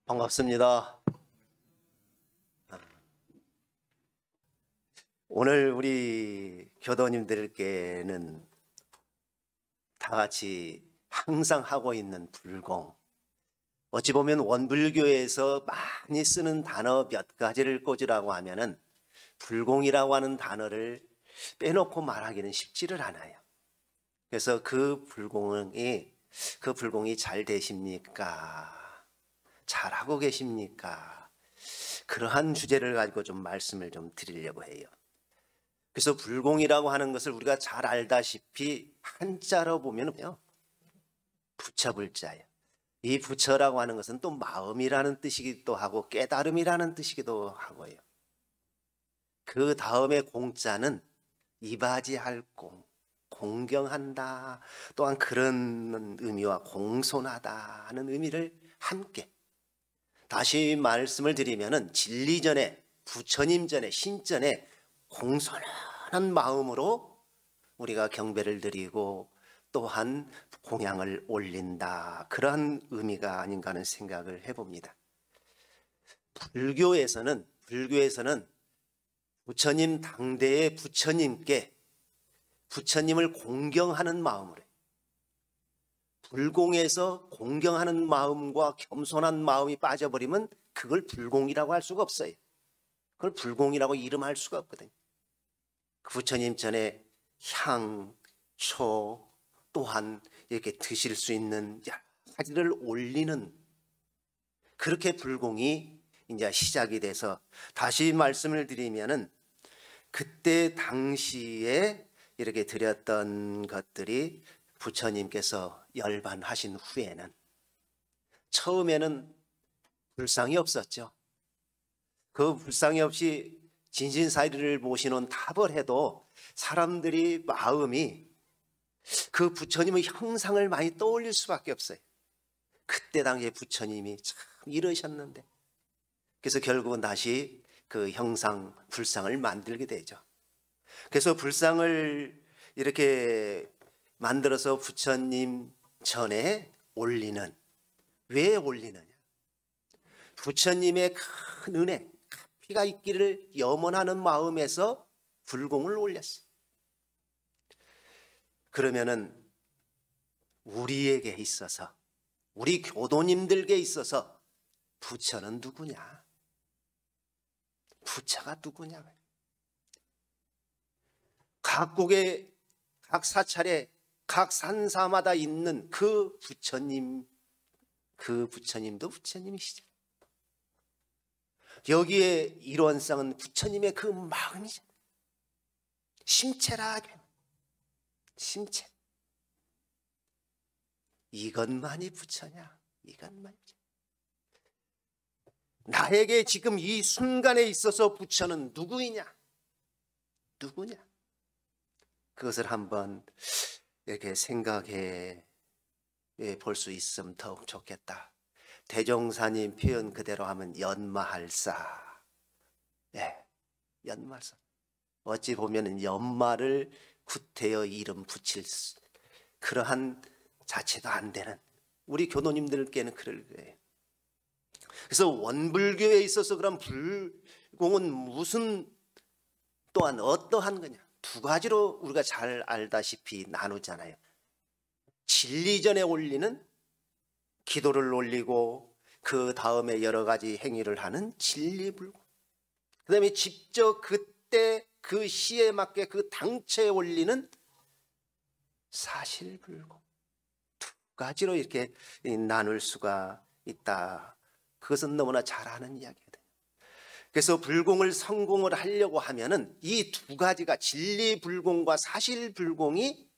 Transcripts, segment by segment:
반갑습니다. 오늘 우리 교도님들께는 다 같이 항상 하고 있는 불공, 어찌 보면 원불교에서 많이 쓰는 단어 몇 가지를 꽂으라고 하면은 불공이라고 하는 단어를 빼놓고 말하기는 쉽지를 않아요. 그래서 그 불공이 잘 되십니까? 잘하고 계십니까? 그러한 주제를 가지고 좀 말씀을 좀 드리려고 해요. 그래서 불공이라고 하는 것을 우리가 잘 알다시피 한자로 보면요, 부처불자예요. 이 부처라고 하는 것은 또 마음이라는 뜻이기도 하고 깨달음이라는 뜻이기도 하고요. 그 다음에 공자는 이바지할 공, 공경한다, 또한 그런 의미와 공손하다 하는 의미를 함께, 다시 말씀을 드리면은 진리전에, 부처님 전에, 신전에 공손한 마음으로 우리가 경배를 드리고 또한 공양을 올린다, 그러한 의미가 아닌가 하는 생각을 해봅니다. 불교에서는 부처님 당대의 부처님께 부처님을 공경하는 마음으로, 불공에서 공경하는 마음과 겸손한 마음이 빠져버리면 그걸 불공이라고 할 수가 없어요. 그걸 불공이라고 이름할 수가 없거든요. 그 부처님 전에 향, 초, 또한 이렇게 드실 수 있는 여러 가지를 올리는, 그렇게 불공이 이제 시작이 돼서, 다시 말씀을 드리면은 그때 당시에 이렇게 드렸던 것들이 부처님께서 열반하신 후에는, 처음에는 불상이 없었죠. 그 불상이 없이 진신사리를 모시는 탑을 해도 사람들이 마음이 그 부처님의 형상을 많이 떠올릴 수밖에 없어요. 그때 당시에 부처님이 참 이러셨는데, 그래서 결국은 다시 그 형상, 불상을 만들게 되죠. 그래서 불상을 이렇게 만들어서 부처님 전에 올리는, 왜 올리느냐? 부처님의 큰 은혜, 피가 있기를 염원하는 마음에서 불공을 올렸어. 그러면은 우리에게 있어서, 우리 교도님들에게 있어서 부처는 누구냐? 부처가 누구냐? 각국의 각 사찰에 각 산사마다 있는 그 부처님, 그 부처님도 부처님이시죠. 여기에 일원상은 부처님의 그 마음이잖아요. 심체라 하게, 심체. 이것만이 부처냐? 이것만이 부처. 나에게 지금 이 순간에 있어서 부처는 누구이냐? 누구냐? 그것을 한번 이렇게 생각해 볼 수 있으면 더욱 좋겠다. 대종사님 표현 그대로 하면 연마할사. 연마할사. 어찌 보면 연마를 구태여 이름 붙일 그러한 자체도 안 되는 우리 교도님들께는 그럴 거예요. 그래서 원불교에 있어서 그런 불공은 무슨, 또한 어떠한 거냐? 두 가지로 우리가 잘 알다시피 나누잖아요. 진리전에 올리는, 기도를 올리고 그 다음에 여러 가지 행위를 하는 진리불공, 그 다음에 직접 그때 그 시에 맞게 그 당체에 올리는 사실불공, 두 가지로 이렇게 나눌 수가 있다. 그것은 너무나 잘 아는 이야기거든요. 그래서 불공을 성공을 하려고 하면은 이 두 가지가, 진리불공과 사실불공이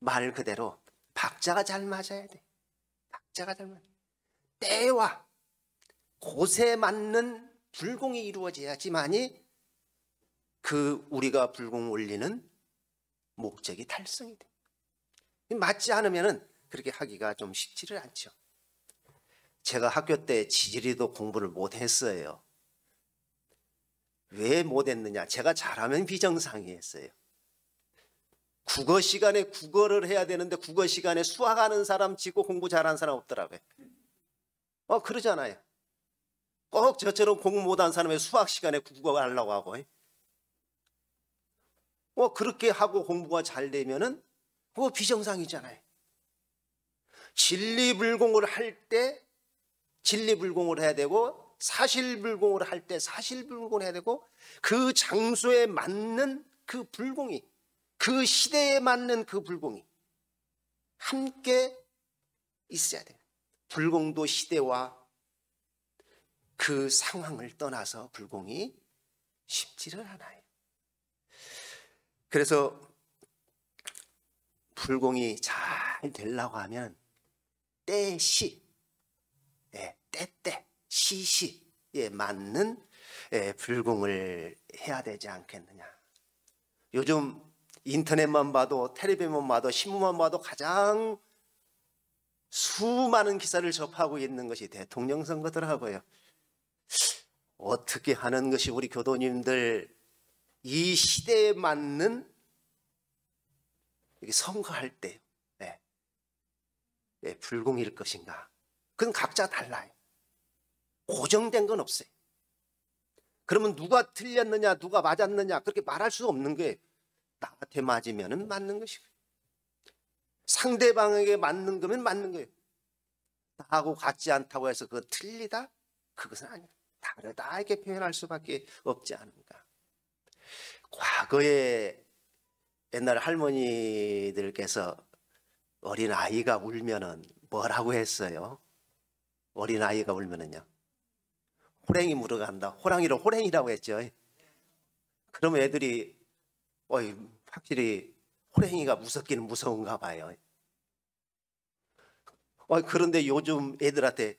말 그대로 박자가 잘 맞아야 돼. 박자가 잘 맞아. 때와 곳에 맞는 불공이 이루어져야지만이 그 우리가 불공 올리는 목적이 달성이 돼. 맞지 않으면은 그렇게 하기가 좀 쉽지를 않죠. 제가 학교 때 지리도 공부를 못했어요. 왜 못했느냐? 제가 잘하면 비정상이었어요. 국어 시간에 국어를 해야 되는데 국어 시간에 수학하는 사람 치고 공부 잘하는 사람 없더라고요. 그러잖아요. 꼭 저처럼 공부 못한 사람의 수학 시간에 국어가 하려고 하고, 그렇게 하고 공부가 잘 되면은 그거 비정상이잖아요. 진리불공을 할 때 진리불공을 해야 되고, 사실불공을 할 때 사실불공을 해야 되고, 그 장소에 맞는 그 불공이, 그 시대에 맞는 그 불공이 함께 있어야 돼요. 불공도 시대와 그 상황을 떠나서 불공이 쉽지를 않아요. 그래서 불공이 잘 되려고 하면 때시, 때때 시시에 맞는 불공을 해야 되지 않겠느냐. 요즘 인터넷만 봐도, 텔레비전만 봐도, 신문만 봐도 가장 수많은 기사를 접하고 있는 것이 대통령 선거더라고요. 어떻게 하는 것이 우리 교도님들 이 시대에 맞는 선거할 때 불공일 것인가? 그건 각자 달라요. 고정된 건 없어요. 그러면 누가 틀렸느냐, 누가 맞았느냐 그렇게 말할 수 없는 거예요. 나한테 맞으면 맞는 것이고, 상대방에게 맞는 거면 맞는 거예요. 나하고 같지 않다고 해서 그거 틀리다? 그것은 아니에요. 다르다 이렇게 표현할 수밖에 없지 않은가. 과거에 옛날 할머니들께서 어린아이가 울면은 뭐라고 했어요? 어린아이가 울면은요, 호랑이 물어간다. 호랑이를 호랭이라고 했죠. 그러면 애들이 확실히 호랭이가 무섭기는 무서운가 봐요. 그런데 요즘 애들한테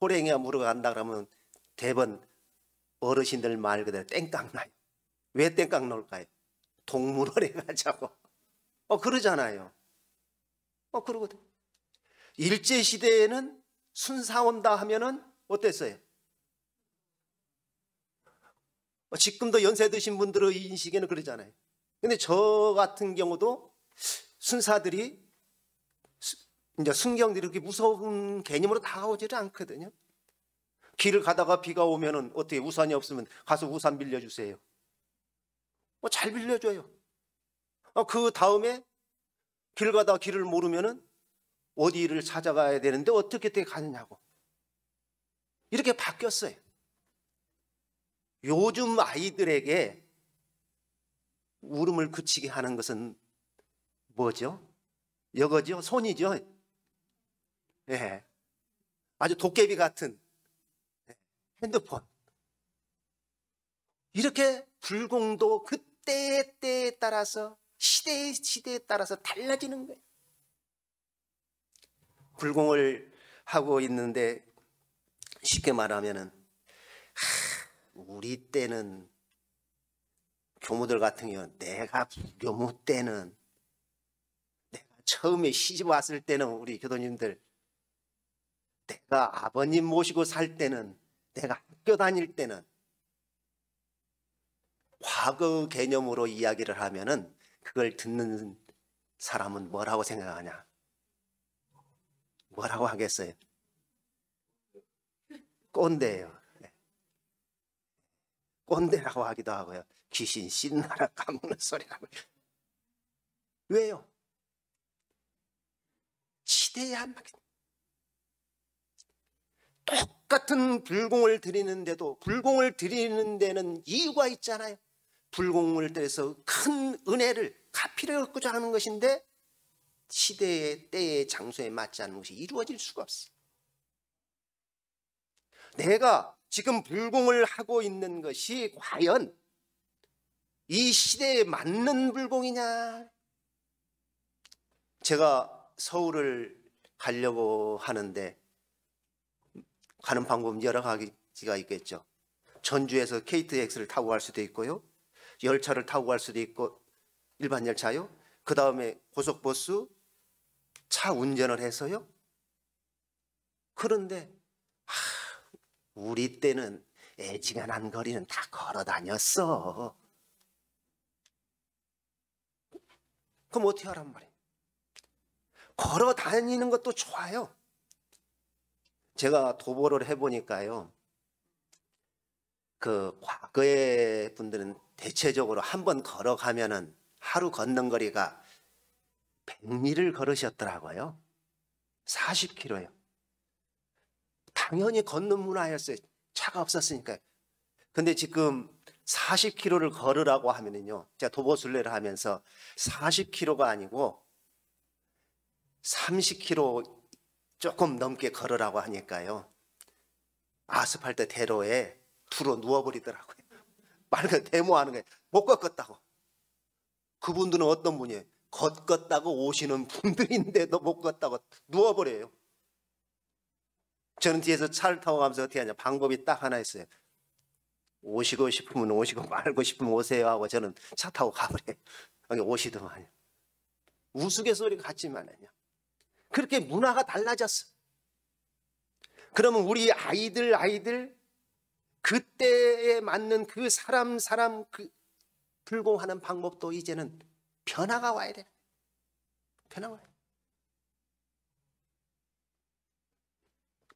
호랭이가 물어간다 그러면 대번 어르신들 말 그대로 땡깡 나요. 왜 땡깡 놀까요? 동물원에 가자고. 그러잖아요. 그러거든. 일제시대에는 순사 온다 하면은 어땠어요? 지금도 연세 드신 분들의 인식에는 그러잖아요. 근데 저 같은 경우도 순사들이, 이제 순경들이 그렇게 무서운 개념으로 다가오지를 않거든요. 길을 가다가 비가 오면은 어떻게, 우산이 없으면 가서 우산 빌려주세요. 잘 빌려줘요. 그 다음에 길 가다가 길을 모르면은 어디를 찾아가야 되는데 어떻게 가느냐고. 이렇게 바뀌었어요. 요즘 아이들에게 울음을 그치게 하는 것은 뭐죠? 이거죠? 손이죠? 아주 도깨비 같은 핸드폰. 이렇게 불공도 그때의 때에 따라서, 시대에 따라서 달라지는 거예요. 불공을 하고 있는데 쉽게 말하면은, 우리 때는, 교무들 같은 경우는, 내가 부교무 때는, 내가 처음에 시집 왔을 때는, 우리 교도님들, 내가 아버님 모시고 살 때는, 내가 학교 다닐 때는, 과거 개념으로 이야기를 하면은 그걸 듣는 사람은 뭐라고 생각하냐? 뭐라고 하겠어요? 꼰대예요. 꼰대라고 하기도 하고요. 귀신 신나라 까먹는 소리라고. 왜요? 시대에 안 맞게. 똑같은 불공을 드리는데도, 불공을 드리는 데는 이유가 있잖아요. 불공을 드려서 큰 은혜를, 가피를 얻고자 하는 것인데 시대의, 때의, 장소에 맞지 않는 것이 이루어질 수가 없어요. 내가 지금 불공을 하고 있는 것이 과연 이 시대에 맞는 불공이냐? 제가 서울을 가려고 하는데 가는 방법은 여러 가지가 있겠죠. 전주에서 KTX를 타고 갈 수도 있고요, 열차를 타고 갈 수도 있고, 일반 열차요. 그 다음에 고속버스, 차 운전을 해서요. 그런데 우리 때는 애지간한 거리는 다 걸어 다녔어. 그럼 어떻게 하란 말이에요? 걸어 다니는 것도 좋아요. 제가 도보를 해보니까요, 그 과거의 분들은 대체적으로 한 번 걸어가면은 하루 걷는 거리가 100미를 걸으셨더라고요. 40km요. 당연히 걷는 문화였어요. 차가 없었으니까요. 근데 지금 40km를 걸으라고 하면은요, 제가 도보순례를 하면서 40km가 아니고 30km 조금 넘게 걸으라고 하니까요, 아스팔트 대로에 두루 누워버리더라고요. 말그 데모하는 거예요. 못 걷겠다고. 그분들은 어떤 분이에요? 걷겠다고 오시는 분들인데도 못 걷다고 누워버려요. 저는 뒤에서 차를 타고 가면서 어떻게 하냐, 방법이 딱 하나 있어요. 오시고 싶으면 오시고 말고 싶으면 오세요 하고 저는 차 타고 가버려요. 오시더만요. 우스갯소리 같지만은요, 그렇게 문화가 달라졌어. 그러면 우리 아이들 그때에 맞는 그 사람 그 불공하는 방법도 이제는 변화가 와야 돼. 변화가 와야 돼.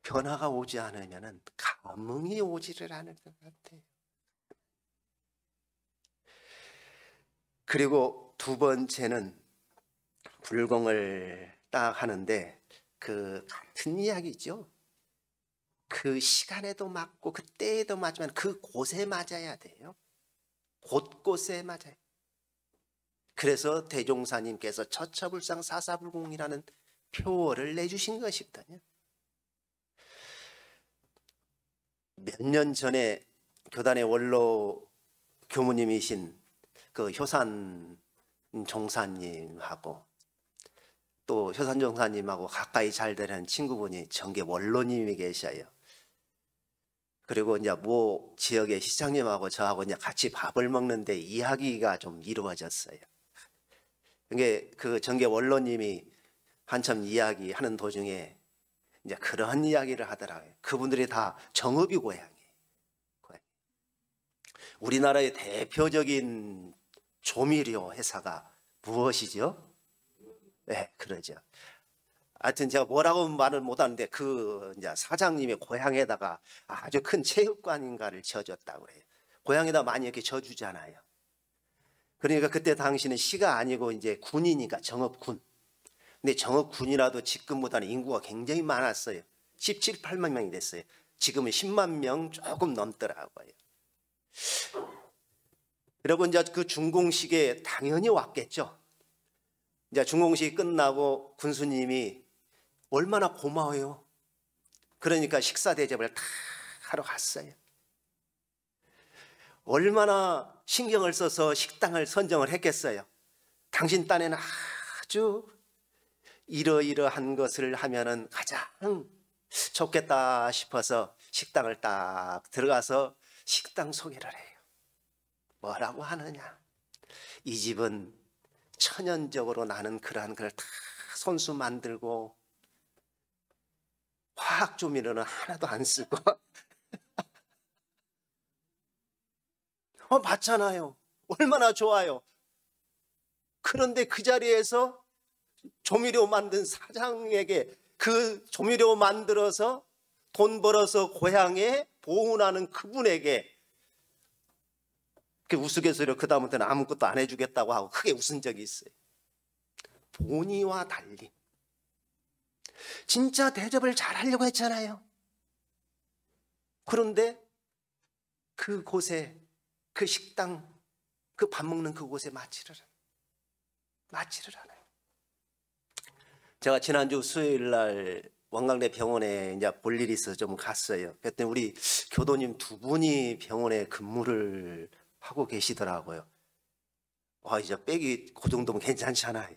변화가 오지 않으면은 감흥이 오지를 않을 것 같아요. 그리고 두 번째는 불공을 딱 하는데 그 같은 이야기죠. 그 시간에도 맞고 그때에도 맞지만 그 곳에 맞아야 돼요. 곳곳에 맞아요. 그래서 대종사님께서 처처불상 사사불공이라는 표어를 내주신 것이거든요. 몇 년 전에 교단의 원로 교무님이신 그 효산 종사님하고 또 효산 종사님하고 가까이 잘 되는 친구분이 정계 원로님이 계셔요. 그리고 이제 모 지역의 시장님하고 저하고 이제 같이 밥을 먹는데 이야기가 좀 이루어졌어요. 그게 그 정계 원로님이 한참 이야기하는 도중에 이제 그런 이야기를 하더라고요. 그분들이 다 정읍이 고향이에요. 우리나라의 대표적인 조미료 회사가 무엇이죠? 네, 그러죠. 하여튼 제가 뭐라고 말을 못하는데 그 이제 사장님의 고향에다가 아주 큰 체육관인가를 지어줬다고 그래요. 고향에다 많이 이렇게 지어주잖아요. 그러니까 그때 당시는 시가 아니고 이제 군이니까 정읍군. 근데 정읍군이라도 지금보다는 인구가 굉장히 많았어요. 17, 8만 명이 됐어요. 지금은 10만 명 조금 넘더라고요. 여러분 이제 그 준공식에 당연히 왔겠죠. 이제 준공식이 끝나고 군수님이 얼마나 고마워요. 그러니까 식사 대접을 다 하러 갔어요. 얼마나 신경을 써서 식당을 선정을 했겠어요. 당신 딴에는 아주 이러이러한 것을 하면은 가장 좋겠다 싶어서 식당을 딱 들어가서 식당 소개를 해요. 뭐라고 하느냐? 이 집은 천연적으로 나는 그러한 걸 다 손수 만들고 화학 조미료는 하나도 안 쓰고 맞잖아요. 얼마나 좋아요. 그런데 그 자리에서 조미료 만든 사장에게 그 조미료 만들어서 돈 벌어서 고향에 보훈하는 그분에게 그 우스갯소리로 그 다음부터는 아무것도 안 해주겠다고 하고 크게 웃은 적이 있어요. 본의와 달리 진짜 대접을 잘하려고 했잖아요. 그런데 그곳에 그 식당 그 밥 먹는 그곳에 맞지를 않아요. 제가 지난주 수요일 날 원광대 병원에 이제 볼 일이 있어서 좀 갔어요. 그랬더니 우리 교도님 두 분이 병원에 근무를 하고 계시더라고요. 이제 백이 그 정도면 괜찮잖아요.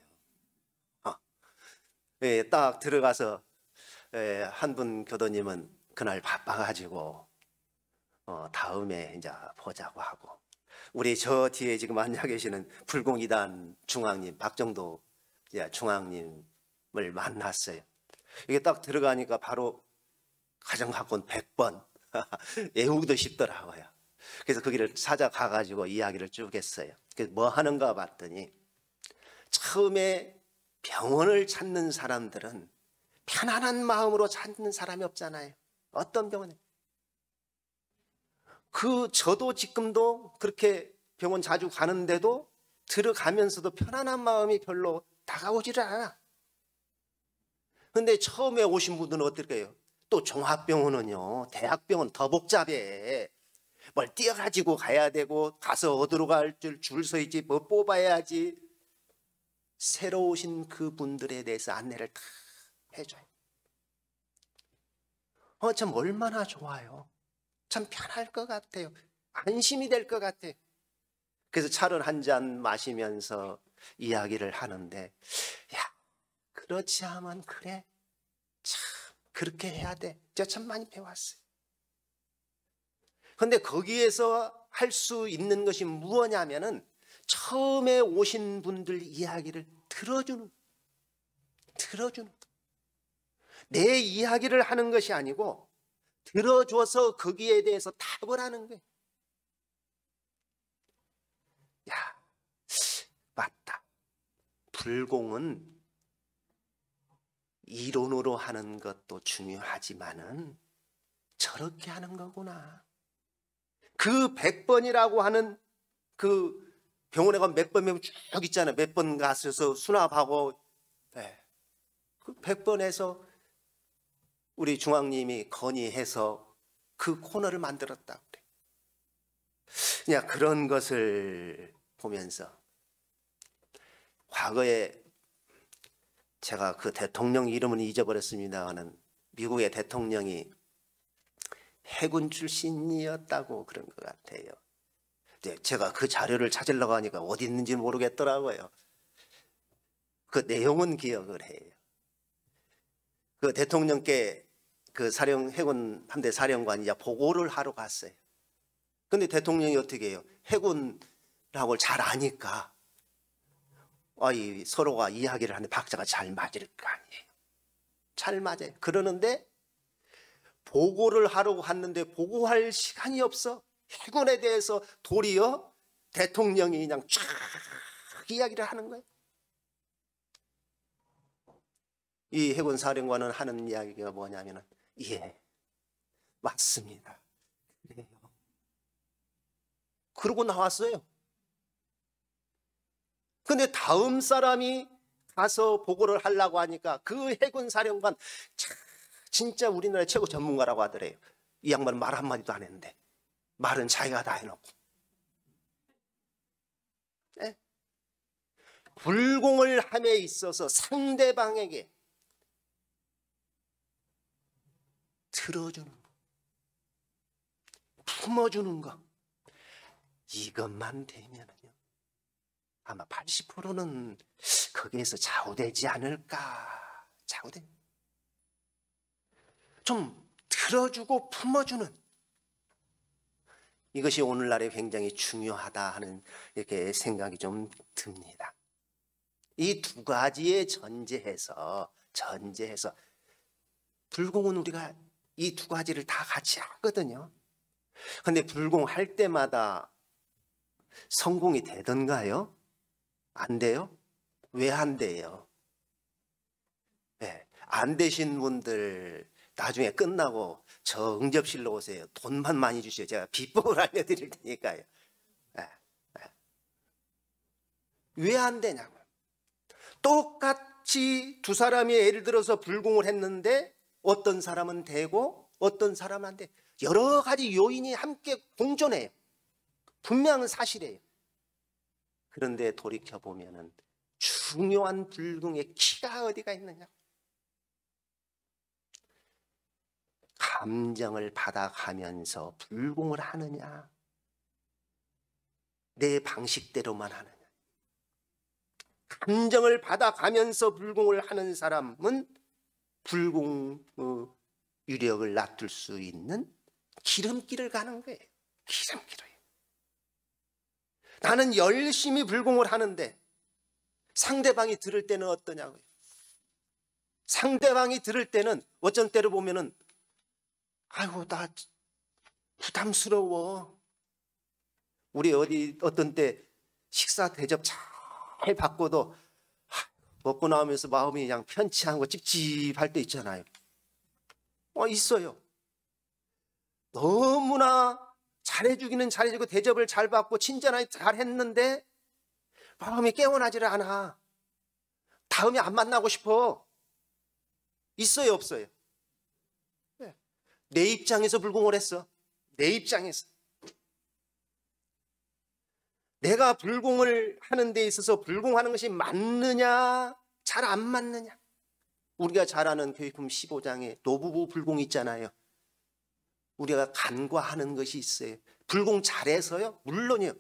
예, 딱 들어가서 한 분 교도님은 그날 바빠가지고 다음에 이제 보자고 하고, 우리 저 뒤에 지금 앉아 계시는 불공이단 중앙님 박정도 중앙님을 만났어요. 이게 딱 들어가니까 바로 가정학원 100번 애우기도 쉽더라고요. 그래서 거기를 찾아가가지고 이야기를 쭉 했어요. 그래서 뭐 하는가 봤더니 처음에 병원을 찾는 사람들은 편안한 마음으로 찾는 사람이 없잖아요. 어떤 병원에 저도 지금도 그렇게 병원 자주 가는데도 들어가면서도 편안한 마음이 별로 다가오지를 않아. 근데 처음에 오신 분들은 어떨까요? 또 종합병원은요, 대학병원 더 복잡해. 뭘 뛰어가지고 가야 되고, 가서 어디로 갈 줄 서 있지, 뭐 뽑아야지. 새로 오신 그분들에 대해서 안내를 다 해줘요. 참 얼마나 좋아요. 참 편할 것 같아요. 안심이 될 것 같아요. 그래서 차를 한 잔 마시면서 이야기를 하는데, 야, 그렇지 하면 그래. 참 그렇게 해야 돼. 제가 참 많이 배웠어요. 그런데 거기에서 할 수 있는 것이 무엇냐면은 처음에 오신 분들 이야기를 들어주는 내 이야기를 하는 것이 아니고 들어줘서 거기에 대해서 답을 하는 거예요. 야, 맞다. 불공은 이론으로 하는 것도 중요하지만은 저렇게 하는 거구나. 그 100번이라고 하는 그 병원에 가면 몇 번 쭉 있잖아요. 몇 번 가셔서 수납하고, 네. 그 100번에서 우리 중앙님이 건의해서 그 코너를 만들었다고 그래. 그냥 그런 것을 보면서 과거에 제가 그 대통령 이름은 잊어버렸습니다마는 미국의 대통령이 해군 출신이었다고 그런 것 같아요. 제가 그 자료를 찾으려고 하니까 어디 있는지 모르겠더라고요. 그 내용은 기억을 해요. 그 대통령께 그 해군 함대 사령관이 보고를 하러 갔어요. 근데 대통령이 어떻게 해요? 해군하고 잘 아니까 서로가 이야기를 하는데 박자가 잘 맞을 거 아니에요. 잘 맞아요. 그러는데 보고를 하러 갔는데 보고할 시간이 없어. 해군에 대해서 도리어 대통령이 그냥 쫙 이야기를 하는 거예요. 이 해군 사령관은 하는 이야기가 뭐냐면은, 예, 맞습니다. 그래요. 그러고 나왔어요. 근데 다음 사람이 가서 보고를 하려고 하니까 그 해군 사령관 진짜 우리나라 최고 전문가라고 하더래요. 이 양반은 말 한마디도 안 했는데 말은 자기가 다 해놓고. 네? 불공을 함에 있어서 상대방에게 들어주는 거, 품어주는 거, 이것만 되면은요 아마 80%는 거기에서 좌우되지 않을까. 좀 들어주고 품어주는, 이것이 오늘날에 굉장히 중요하다 하는 이렇게 생각이 좀 듭니다. 이 두 가지의 전제해서 불공은 우리가 이 두 가지를 다 같이 하거든요. 그런데 불공할 때마다 성공이 되던가요? 안 돼요? 왜 안 돼요? 네, 안 되신 분들 나중에 끝나고 저 응접실로 오세요. 돈만 많이 주시오. 제가 비법을 알려드릴 테니까요. 네, 네. 왜 안 되냐고. 똑같이 두 사람이 예를 들어서 불공을 했는데 어떤 사람은 되고 어떤 사람은 안 돼. 여러 가지 요인이 함께 공존해요. 분명한 사실이에요. 그런데 돌이켜보면은 중요한 불공의 키가 어디가 있느냐. 감정을 받아가면서 불공을 하느냐, 내 방식대로만 하느냐. 감정을 받아가면서 불공을 하는 사람은 불공 유력을 놔둘 수 있는 기름길을 가는 거예요. 기름길을. 나는 열심히 불공을 하는데 상대방이 들을 때는 어떠냐고요. 상대방이 들을 때는 어쩐 때로 보면은 아이고 나 부담스러워. 우리 어떤 때 식사 대접 잘 받고도 먹고 나오면서 마음이 그냥 편치 않고 찝찝할 때 있잖아요. 있어요. 너무나 잘해주기는 잘해주고 대접을 잘 받고 친절하게 잘했는데 마음이 깨어나지를 않아. 다음에 안 만나고 싶어. 있어요, 없어요? 내 입장에서 불공을 했어. 내 입장에서. 내가 불공을 하는 데 있어서 불공하는 것이 맞느냐, 잘 안 맞느냐. 우리가 잘 아는 교육품 15장에 노부부 불공 있잖아요. 우리가 간과하는 것이 있어요. 불공 잘해서요? 물론이요.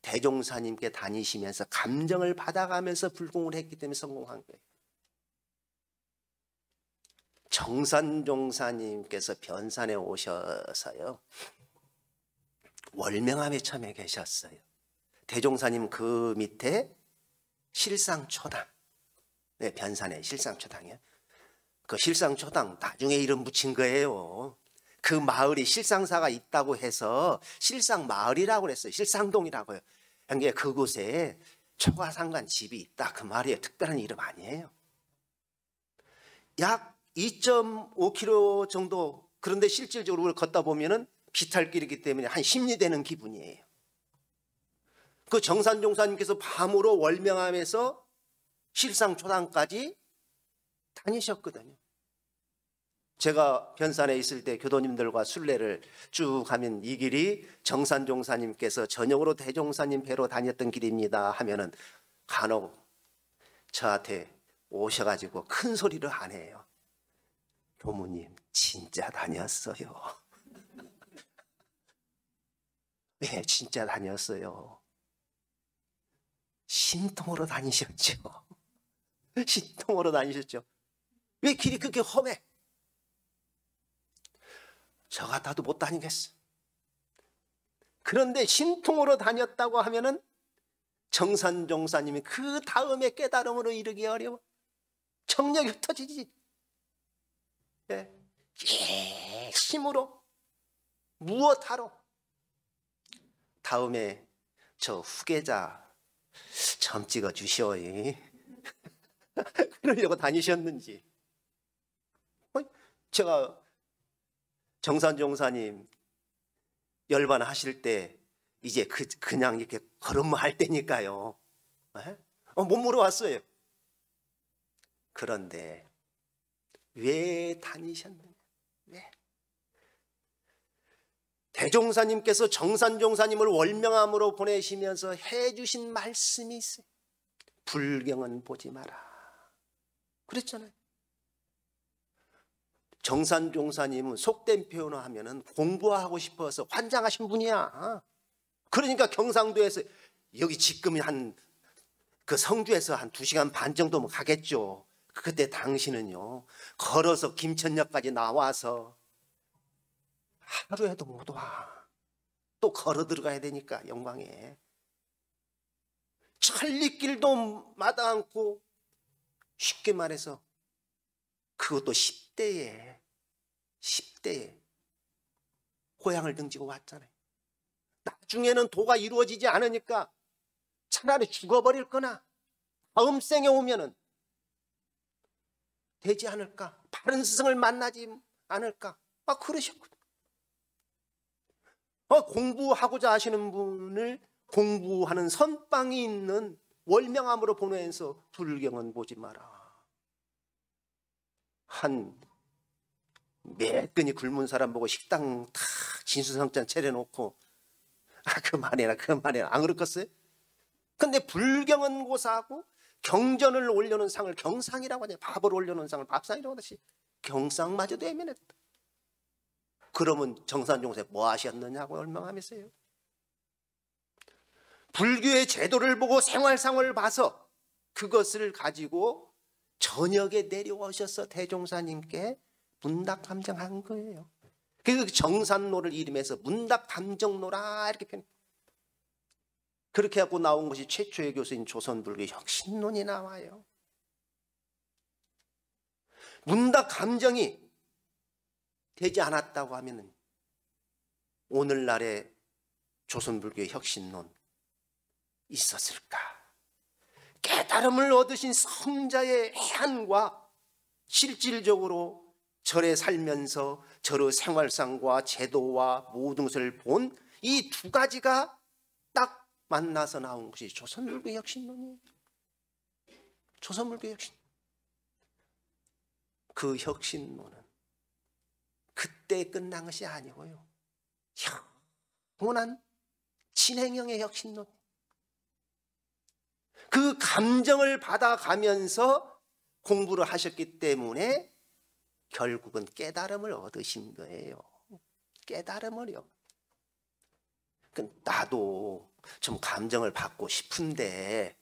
대종사님께 다니시면서 감정을 받아가면서 불공을 했기 때문에 성공한 거예요. 정산종사님께서 변산에 오셔서요, 월명암에 처음에 계셨어요. 대종사님 그 밑에 실상초당, 네, 변산에 실상초당이요. 그 실상초당 나중에 이름 붙인 거예요. 그 마을이 실상사가 있다고 해서 실상마을이라고 그랬어요. 실상동이라고요. 그러니까 그곳에 초가상간 집이 있다, 그 말이에요. 특별한 이름 아니에요. 약 2.5km 정도, 그런데 실질적으로 그걸 걷다 보면은 비탈길이기 때문에 한 심리 되는 기분이에요. 그 정산종사님께서 밤으로 월명암에서 실상초당까지 다니셨거든요. 제가 변산에 있을 때 교도님들과 순례를 쭉 가면 이 길이 정산종사님께서 저녁으로 대종사님 뵈러 다녔던 길입니다 하면은 간혹 저한테 오셔가지고 큰 소리를 안 해요. 교무님 진짜 다녔어요. 네, 진짜 다녔어요. 신통으로 다니셨죠. 신통으로 다니셨죠. 왜 길이 그렇게 험해? 저 같아도 못 다니겠어. 그런데 신통으로 다녔다고 하면은 정산종사님이 그 다음에 깨달음으로 이르기 어려워. 정력이 흩어지지. 예. 힘으로 무엇하러. 다음에 저 후계자 점 찍어 주시오. 그러려고 다니셨는지. 제가 정산종사님 열반하실 때 이제 그냥 이렇게 걸음할 때니까요. 못 물어왔어요. 그런데 왜 다니셨느냐? 왜? 대종사님께서 정산종사님을 월명암으로 보내시면서 해주신 말씀이 있어요. 불경은 보지 마라. 그랬잖아요. 정산종사님은 속된 표현을 하면은 공부하고 싶어서 환장하신 분이야. 그러니까 경상도에서 여기 지금 한 그 성주에서 한 2시간 반 정도면 가겠죠. 그때 당신은요, 걸어서 김천역까지 나와서 하루에도 못 와. 또 걸어 들어가야 되니까 영광에. 천리길도 마다 않고, 쉽게 말해서 그것도 10대에 고향을 등지고 왔잖아요. 나중에는 도가 이루어지지 않으니까 차라리 죽어버릴 거나 다음 생에 오면은 되지 않을까? 바른 스승을 만나지 않을까? 그러셨거든요. 공부하고자 하시는 분을 공부하는 선방이 있는 월명암으로 보내서 불경은 보지 마라. 한 매끈이 굶은 사람 보고 식당 다 진수성찬 차려놓고 그만해라 안 그렇겠어요? 근데 불경은 고사하고 경전을 올려놓은 상을 경상이라고 하냐, 밥을 올려놓은 상을 밥상이라고 하듯이 경상마저도 애면했다. 그러면 정산종사 뭐 하셨느냐고 열망하면서요. 불교의 제도를 보고 생활상을 봐서 그것을 가지고 저녁에 내려오셔서 대종사님께 문답감정한 거예요. 그 정산로를 이름해서 문답감정로라 이렇게 표현. 그렇게 하고 나온 것이 최초의 교수인 조선불교 혁신론이 나와요. 문답감정이 되지 않았다고 하면 오늘날의 조선불교의 혁신론 있었을까? 깨달음을 얻으신 성자의 해안과 실질적으로 절에 살면서 절의 생활상과 제도와 모든 것을 본 이 두 가지가 딱 만나서 나온 것이 조선불교 혁신론이에요. 조선불교 혁신. 그 혁신론은 그때 끝난 것이 아니고요, 영원한 진행형의 혁신론. 그 감정을 받아가면서 공부를 하셨기 때문에 결국은 깨달음을 얻으신 거예요. 깨달음을요. 나도 좀 감정을 받고 싶은데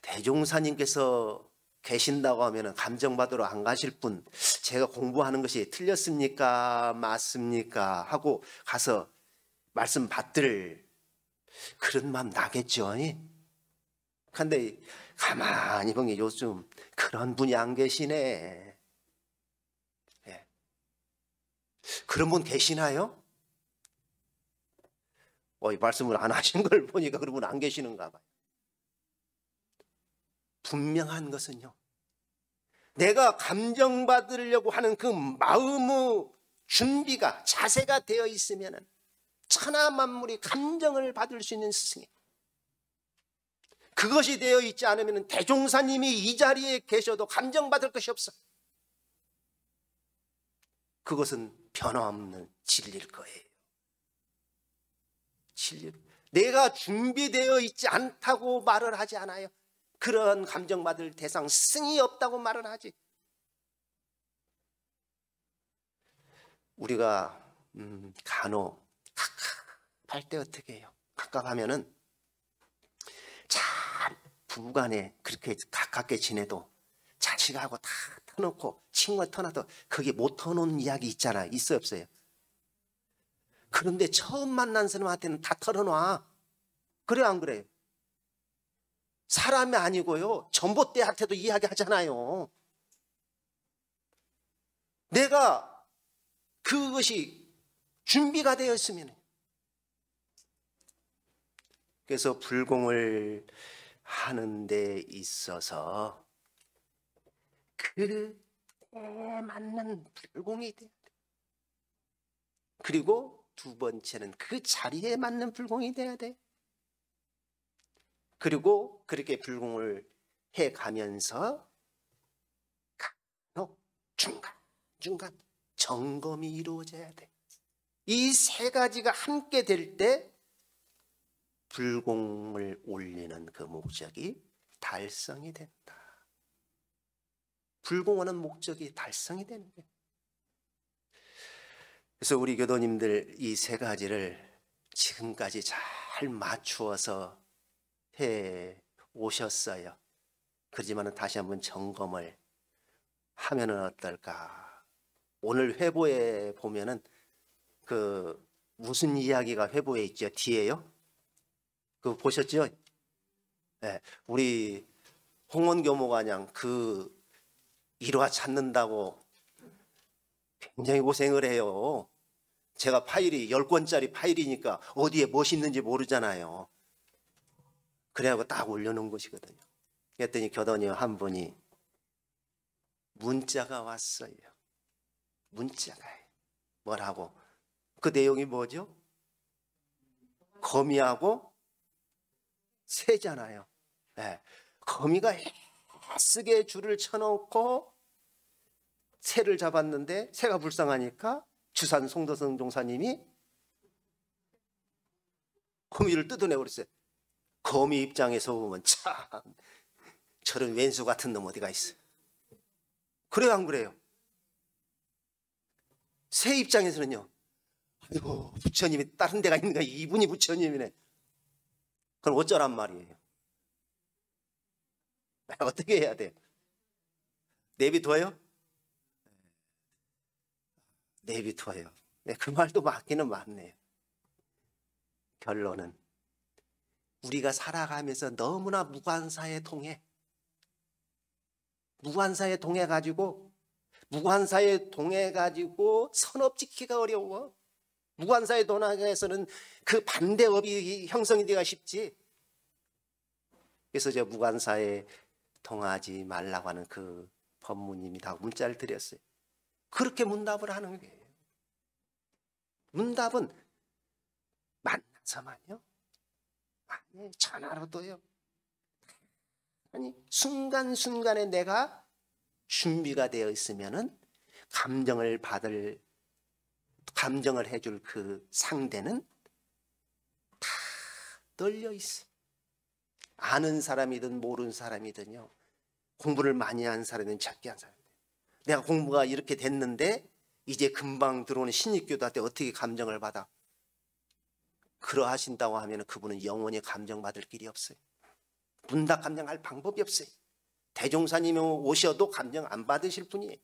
대종사님께서 계신다고 하면 감정받으러 안 가실 분, 제가 공부하는 것이 틀렸습니까? 맞습니까? 하고 가서 말씀 받들 그런 마음 나겠죠. 근데 가만히 보니 요즘 그런 분이 안 계시네. 예. 그런 분 계시나요? 이 말씀을 안 하신 걸 보니까 그런 분 안 계시는가 봐요. 분명한 것은요, 내가 감정받으려고 하는 그 마음의 준비가, 자세가 되어 있으면 천하 만물이 감정을 받을 수 있는 스승이에요. 그것이 되어 있지 않으면 대종사님이 이 자리에 계셔도 감정받을 것이 없어. 그것은 변함없는 진리일 거예요. 진리. 내가 준비되어 있지 않다고 말을 하지 않아요. 그런 감정받을 대상 스승이 없다고 말을 하지. 우리가 간혹 갑갑할 때 어떻게 해요? 갑갑하면은 참 부부간에 그렇게 가깝게 지내도 자식하고 다 터놓고 친구가 터놔도 거기 못 터놓은 이야기 있잖아. 있어요, 없어요? 그런데 처음 만난 사람한테는 다 털어놔. 그래요, 안 그래요? 사람이 아니고요, 전봇대한테도 이야기하잖아요. 내가 그것이 준비가 되어 있으면. 그래서 불공을 하는 데 있어서 그에 맞는 불공이 돼야 돼. 그리고 두 번째는 그 자리에 맞는 불공이 돼야 돼. 그리고 그렇게 불공을 해가면서 간혹 중간 점검이 이루어져야 돼. 이 세 가지가 함께 될 때 불공을 올리는 그 목적이 달성이 된다. 불공하는 목적이 달성이 되는 거예요. 그래서 우리 교도님들 이 세 가지를 지금까지 잘 맞추어서 해 오셨어요. 그렇지만 다시 한번 점검을 하면은 어떨까? 오늘 회보에 보면은 그 무슨 이야기가 회보에 있죠? 뒤에요? 그거 보셨죠? 네, 우리 홍원교모가냥 그 일화 찾는다고 굉장히 고생을 해요. 제가 파일이 10권짜리 파일이니까 어디에 무엇이 있는지 모르잖아요. 그래갖고 딱 올려놓은 것이거든요. 그랬더니 교도님 한 분이 문자가 왔어요. 문자가. 뭐라고? 그 내용이 뭐죠? 거미하고 새잖아요. 네. 거미가 애쓰게 줄을 쳐놓고 새를 잡았는데 새가 불쌍하니까 주산 송도성 종사님이 거미를 뜯어내고 그랬어요. 거미 입장에서 보면 참 저런 왼수 같은 놈 어디가 있어. 그래요, 안 그래요? 새 입장에서는요, 아이고 부처님이 다른 데가 있는가, 이분이 부처님이네. 그럼 어쩌란 말이에요? 어떻게 해야 돼요? 내비둬요? 내비둬요. 네, 그 말도 맞기는 맞네요. 결론은 우리가 살아가면서 너무나 무관사에 통해 가지고 선업 지키기가 어려워. 무관사에 동해서는 그 반대업이 형성이 되기가 쉽지. 그래서 제가 무관사에 동하지 말라고 하는 그 법무님이 다 문자를 드렸어요. 그렇게 문답을 하는 거예요. 문답은 가서만요? 아니, 전화로도요. 아니, 순간순간에 내가 준비가 되어 있으면은 감정을 해줄 그 상대는 다 널려 있어. 아는 사람이든 모르는 사람이든요. 공부를 많이 한 사람이든 적게 한 사람이든. 내가 공부가 이렇게 됐는데 이제 금방 들어오는 신입교도한테 어떻게 감정을 받아? 그러하신다고 하면 그분은 영원히 감정받을 길이 없어요. 문다 감정할 방법이 없어요. 대종사님이 오셔도 감정 안 받으실 분이에요.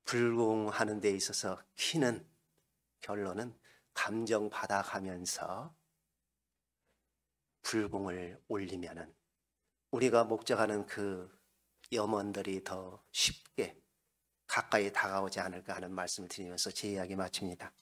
불공하는 데 있어서 키는 결론은 감정 받아가면서 불공을 올리면은 우리가 목적하는 그 염원들이 더 쉽게 가까이 다가오지 않을까 하는 말씀을 드리면서 제 이야기 마칩니다.